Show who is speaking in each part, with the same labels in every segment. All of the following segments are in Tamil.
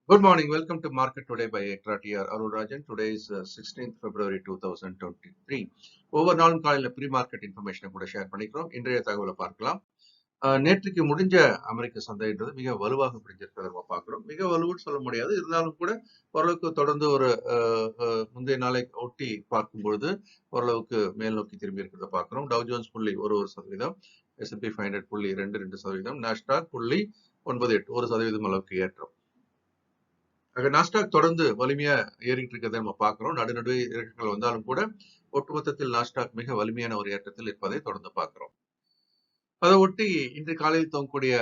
Speaker 1: Good morning. Welcome to Market Today by ECTRA Arulrajhan. Today is 16th February 2023. ஒவ்வொரு நாளும் காலையில் ப்ரீ மார்க்கெட் இன்ஃபர்மேஷனை கூட ஷேர் பண்ணிக்கிறோம். இன்றைய தகவலை பார்க்கலாம். நேற்றுக்கு முடிஞ்ச அமெரிக்க சந்தைன்றது மிக வலுவாக பிடிச்சிருக்கிறத நம்ம பார்க்கிறோம். மிக வலுவுன்னு சொல்ல முடியாது, இருந்தாலும் கூட ஓரளவுக்கு தொடர்ந்து ஒரு முந்தைய நாளை ஒட்டி பார்க்கும்பொழுது ஓரளவுக்கு மேல் நோக்கி திரும்பி இருக்கிறத பார்க்கிறோம். டவ் ஜோன்ஸ் புள்ளி 1% S&P 500 புள்ளி 2% நாஸ்டாக் புள்ளி 98 1% அளவுக்கு ஏற்றம். நாஸ்டாக் தொடர்ந்து வலிமையா ஏறிட்டு இருக்கிறத நம்ம பார்க்கிறோம். நடுநடுவே இறக்கங்கள் வந்தாலும் கூட ஒட்டுமொத்தத்தில் நாஸ்டாக் மிக வலிமையான ஒரு ஏற்றத்தில் இருப்பதை தொடர்ந்து பார்க்கிறோம். அதை ஒட்டி இன்று காலையில் துவங்கக்கூடிய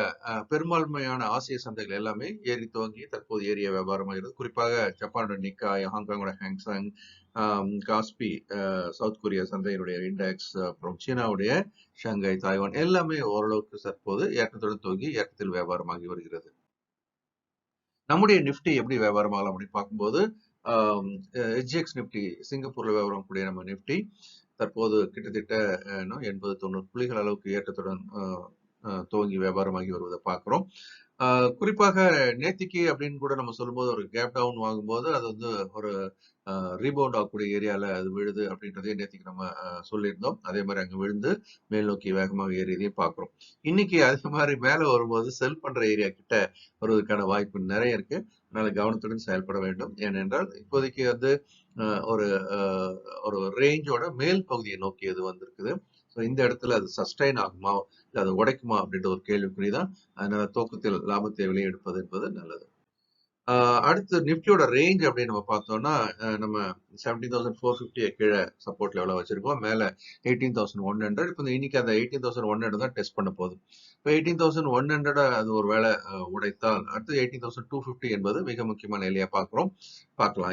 Speaker 1: பெரும்பான்மையான ஆசிய சந்தைகள் எல்லாமே ஏறி துவங்கி தற்போது ஏறிய வியாபாரமாகிறது. குறிப்பாக ஜப்பானோட நிக்காய், ஹாங்காங்கோட ஹாங்சாங், காஸ்பி, சவுத் கொரியா சந்தையினுடைய இண்டெக்ஸ், அப்புறம் சீனாவுடைய ஷாங்காய், தாய்வான் எல்லாமே ஓரளவுக்கு தற்போது ஏற்றத்துடன் துவங்கி ஏற்றத்தில் வியாபாரமாகி வருகிறது. நம்முடைய நிப்டி எப்படி வியாபாரமாகலாம் அப்படின்னு பார்க்கும்போது HGX நிப்டி சிங்கப்பூர்ல வியாபாரம் கூடிய நம்ம நிப்டி தற்போது கிட்டத்தட்ட 80-90 புள்ளிகள் அளவுக்கு ஏற்றத்துடன் துவங்கி வியாபாரமாகி வருவதை பார்க்கிறோம். குறிப்பாக நேத்திக்கு அப்படின்னு கூட நம்ம சொல்லும்போது ஒரு கேப் டவுன் வாங்கும்போது அது வந்து ஒரு ரீபவுண்ட் ஆகக்கூடிய ஏரியால அது விழுது அப்படின்றதே நேத்திக்கு நம்ம சொல்லியிருந்தோம். அதே மாதிரி அங்க விழுந்து மேல் நோக்கி வேகமாக ஏறியதையும் பார்க்கிறோம். இன்னைக்கு அதே மாதிரி மேல வரும்போது செல் பண்ற ஏரியா கிட்ட வருவதற்கான வாய்ப்பு நிறைய இருக்கு. அதனால கவனத்துடன் செயல்பட வேண்டும். ஏனென்றால் இப்போதைக்கு வந்து ஒரு ரேஞ்சோட மேல் பகுதியை நோக்கி அது வந்திருக்குது. ஸோ இந்த இடத்துல அது சஸ்டைன் ஆகுமா இல்லை அது உடைக்குமா அப்படின்ற ஒரு கேள்விக்குறிதான். அதனால தூக்கத்தில் லாபத்தை வெளியெடுப்பது என்பது நல்லது. அடுத்து நிப்டியோட ரேஞ்ச் அப்படின்னு நம்ம பார்த்தோம்னா நம்ம 17,450 கீழே சப்போர்ட் லெவலில் வச்சிருக்கோம். மேலே 18,100. இப்போ இன்னைக்கு அந்த 18,100 தான் டெஸ்ட் பண்ண போகுது. இப்போ 18,100 அது ஒரு வேளை உடைத்தால் அடுத்து 18,250 என்பது மிக முக்கியமான நிலையா பார்க்கலாம்.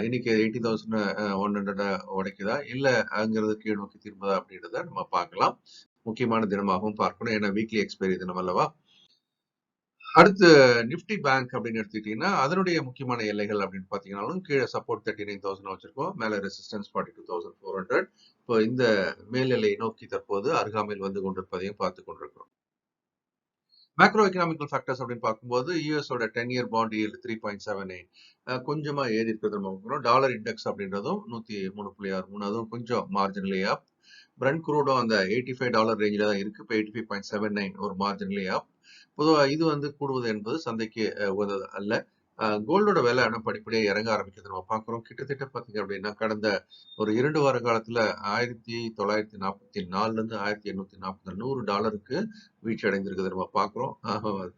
Speaker 1: இன்னைக்கு 18,100 உடைக்குதா இல்லை அங்கிருந்து கீழ் நோக்கி திரும்புதா அப்படின்றத நம்ம பார்க்கலாம். முக்கியமான தினமாகவும் பார்க்கணும். ஏன்னா வீக்லி எக்ஸ்பைரி தினம் அல்லவா. அடுத்து நிப்டி பேங்க் அப்படின்னு எடுத்துக்கிட்டீங்கன்னா அதனுடைய முக்கியமான எல்லைகள் அப்படின்னு பாத்தீங்கன்னாலும் கீழே சப்போர்ட் 39,000 வச்சிருக்கோம், மேல ரெசிஸ்டன்ஸ் 42,400. இப்போ இந்த மேல் எல்லையை நோக்கி தற்போது அருகாமையில் வந்து கொண்டிருப்பதையும் பார்த்து கொண்டிருக்கிறோம். மேக்ரோ எக்கனாமிக்கல் ஃபேக்டர்ஸ் அப்படின்னு பார்க்கும்போது யூஎஸோட 10-year பாண்ட் ஈல்டு 3.78 கொஞ்சமா ஏறி இருக்கிறது நம்ம டாலர் இண்டெக்ஸ் அப்படின்றதும் 103.63 அதுவும் கொஞ்சம் மார்ஜினலி அப். பிரண்ட் குரூடும் அந்த $85 ரேஞ்சில தான் இருக்கு. இப்போ 85.79 ஒரு மார்ஜினலி அப். பொதுவாக இது வந்து கூடுவது என்பது சந்தைக்கு உகந்தது அல்ல. கோல்டோட விலை ஆனால் படிப்படியாக இறங்க ஆரம்பிக்கிறது நம்ம பார்க்குறோம். கிட்டத்தட்ட பார்த்தீங்க அப்படின்னா கடந்த ஒரு 2 வார காலத்தில் 1944 1840 $100 வீழ்ச்சி அடைந்திருக்கிறது நம்ம பார்க்குறோம்.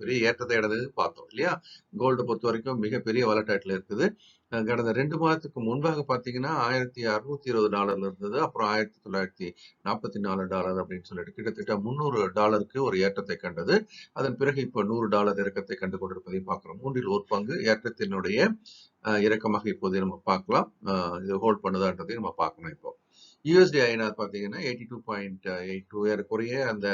Speaker 1: பெரிய ஏற்றத்தை அடைந்தது பார்த்தோம் இல்லையா. கோல்டை பொறுத்த வரைக்கும் மிகப்பெரிய வலட்டாட்டில் இருக்குது. கடந்த 2 மாதத்துக்கு முன்பாக பார்த்தீங்கன்னா $1,620 இருந்தது. அப்புறம் $1,944 அப்படின்னு சொல்லிட்டு கிட்டத்தட்ட $300 ஒரு ஏற்றத்தை கண்டது. அதன் பிறகு இப்போ $100 இறக்கத்தை கண்டு கொண்டிருப்பதையும் பார்க்கிறோம். 1/3 பங்கு ஏற்றத்தினுடைய இறக்கமாக இப்போதைய நம்ம பார்க்கலாம். இது ஹோல்ட் பண்ணுதான்றதையும் நம்ம பார்க்கணும். இப்போ யூஎஸ்டி ஐஎன்ஆர் பார்த்தீங்கன்னா 82.82 ஏறக்குறைய அந்த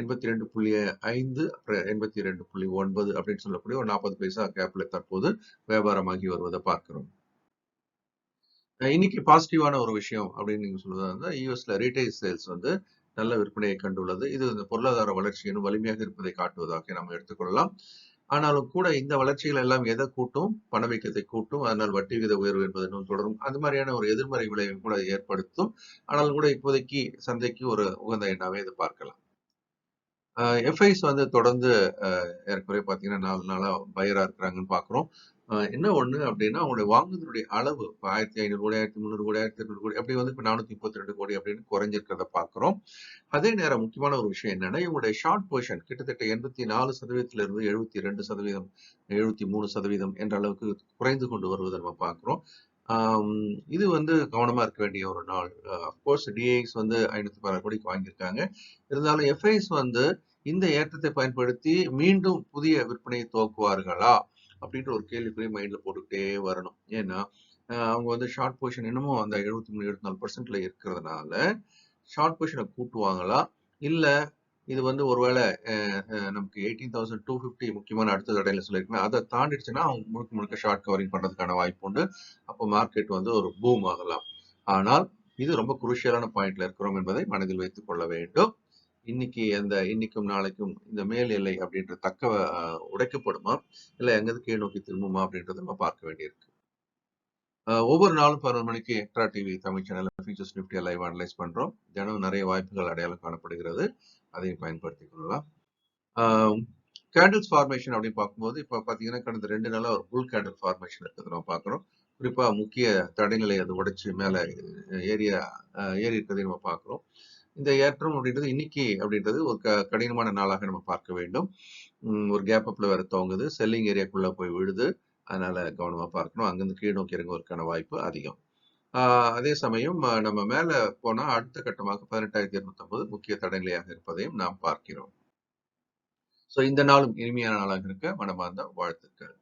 Speaker 1: 82.5 அப்புறம் 82.9 அப்படின்னு சொல்லக்கூடிய ஒரு 40 பைசா கேப்ல தற்போது வியாபாரமாகி வருவதை பார்க்கிறோம். இன்னைக்கு பாசிட்டிவான ஒரு விஷயம் அப்படின்னு நீங்க சொல்றதா யூஎஸ்ல ரீட்டைல் சேல்ஸ் வந்து நல்ல விற்பனையை கண்டுள்ளது. இது இந்த பொருளாதார வளர்ச்சி இன்னும் வலிமையாக இருப்பதை காட்டுவதாக நம்ம எடுத்துக்கொள்ளலாம். ஆனாலும் கூட இந்த வளர்ச்சிகள் எல்லாம் எதை கூட்டும்? பணவீக்கத்தை கூட்டும். அதனால் வட்டி விகித உயர்வு என்பது இன்னும் தொடரும். அது மாதிரியான ஒரு எதிர்மறை விளைவை கூட ஏற்படுத்தும். ஆனாலும் கூட இப்போதைக்கு சந்தைக்கு ஒரு உகந்த எண்ணாவே இதை பார்க்கலாம். எஃப்ஐஸ் வந்து தொடர்ந்து ஏற்கனவே பார்த்தீங்கன்னா 4 நாளா பயரா இருக்கிறாங்கன்னு பார்க்குறோம். என்ன ஒண்ணு அப்படின்னா அவங்களுடைய வாங்குதலுடைய அளவு 1,500 கோடி, 1,300 கோடி, 1,800 கோடி அப்படி வந்து இப்போ 432 கோடி அப்படின்னு குறைஞ்சிருக்கிறத பார்க்கிறோம். அதே நேரம் முக்கியமான ஒரு விஷயம் என்னன்னா இவங்களுடைய ஷார்ட் பொசிஷன் கிட்டத்தட்ட 84% இருந்து 72%, 73% என்ற அளவுக்கு குறைந்து கொண்டு வருவதை நம்ம பார்க்கிறோம். இது வந்து கவனமா இருக்க வேண்டிய ஒரு நாள். அப்கோர்ஸ் டிஐஸ் வந்து 516 கோடிக்கு வாங்கியிருக்காங்க. இருந்தாலும் எஃப்ஐஸ் வந்து இந்த ஏற்றத்தை பயன்படுத்தி மீண்டும் புதிய விற்பனையை துவக்குவார்களா அப்படின்ற ஒரு கேள்விக்குறி மைண்ட்ல போட்டுக்கிட்டே வரணும். ஏன்னா அவங்க வந்து ஷார்ட் பொசிஷன் இன்னமும் அந்த 73-74% இருக்கிறதுனால ஷார்ட் பொசிஷனை கூட்டுவாங்களா இல்ல இது வந்து ஒருவேளை நமக்கு 18,250 முக்கியமான அடுத்த தடையில சொல்லியிருக்கேன் அதை தாண்டிடுச்சுன்னா அவங்க முழுக்க ஷார்ட் கவரிங் பண்றதுக்கான வாய்ப்பு உண்டு. அப்போ மார்க்கெட் வந்து ஒரு பூம் ஆகலாம். ஆனால் இது ரொம்ப குருஷியலான பாயிண்ட்ல இருக்கிறோம் என்பதை மனதில் வைத்துக் கொள்ள வேண்டும். இன்னைக்கு இன்னைக்கும் நாளைக்கும் இந்த மேல் எல்லை அப்படின்ற உடைக்கப்படுமா, இல்ல எங்கேருந்து கீழ் நோக்கி திரும்புமா அப்படின்றத நம்ம பார்க்க வேண்டியிருக்கு. ஒவ்வொரு நாளும் 11 மணிக்கு extra TV Tamil channel futures நிஃப்டியை லைவ் அனலைஸ் பண்றோம். தினம் நிறைய வாய்ப்புகள் அடையாளம் காணப்படுகிறது. அதையும் பயன்படுத்திக் கொள்ளலாம். கேண்டில்ஸ் ஃபார்மேஷன் அப்படின்னு பார்க்கும்போது இப்போ பார்த்தீங்கன்னா கடந்த 2 நாளா ஒரு புல் கேண்டில் ஃபார்மேஷன் இருக்கிறது நம்ம பார்க்குறோம். குறிப்பா முக்கிய தடைநிலை அது உடைச்சு மேலே ஏறி இருக்கிறதை நம்ம பார்க்குறோம். இந்த ஏற்றம் அப்படின்றது இன்னைக்கு அப்படின்றது ஒரு கடினமான நாளாக நம்ம பார்க்க வேண்டும். ஒரு கேப் அப்ல வேற துவங்குது, செல்லிங் ஏரியாக்குள்ள போய் விழுது. அதனால கவனமா பார்க்கணும். அங்கிருந்து கீழ் நோக்கி இறங்குவதற்கான வாய்ப்பு அதிகம். அதே சமயம் நம்ம மேல போனா அடுத்த கட்டமாக 18,250 முக்கிய தடைநிலையாக இருப்பதையும் நாம் பார்க்கிறோம். இந்த நாளும் இனிமையான நாளாக இருக்க மனமார்ந்த வாழ்த்துக்கள்.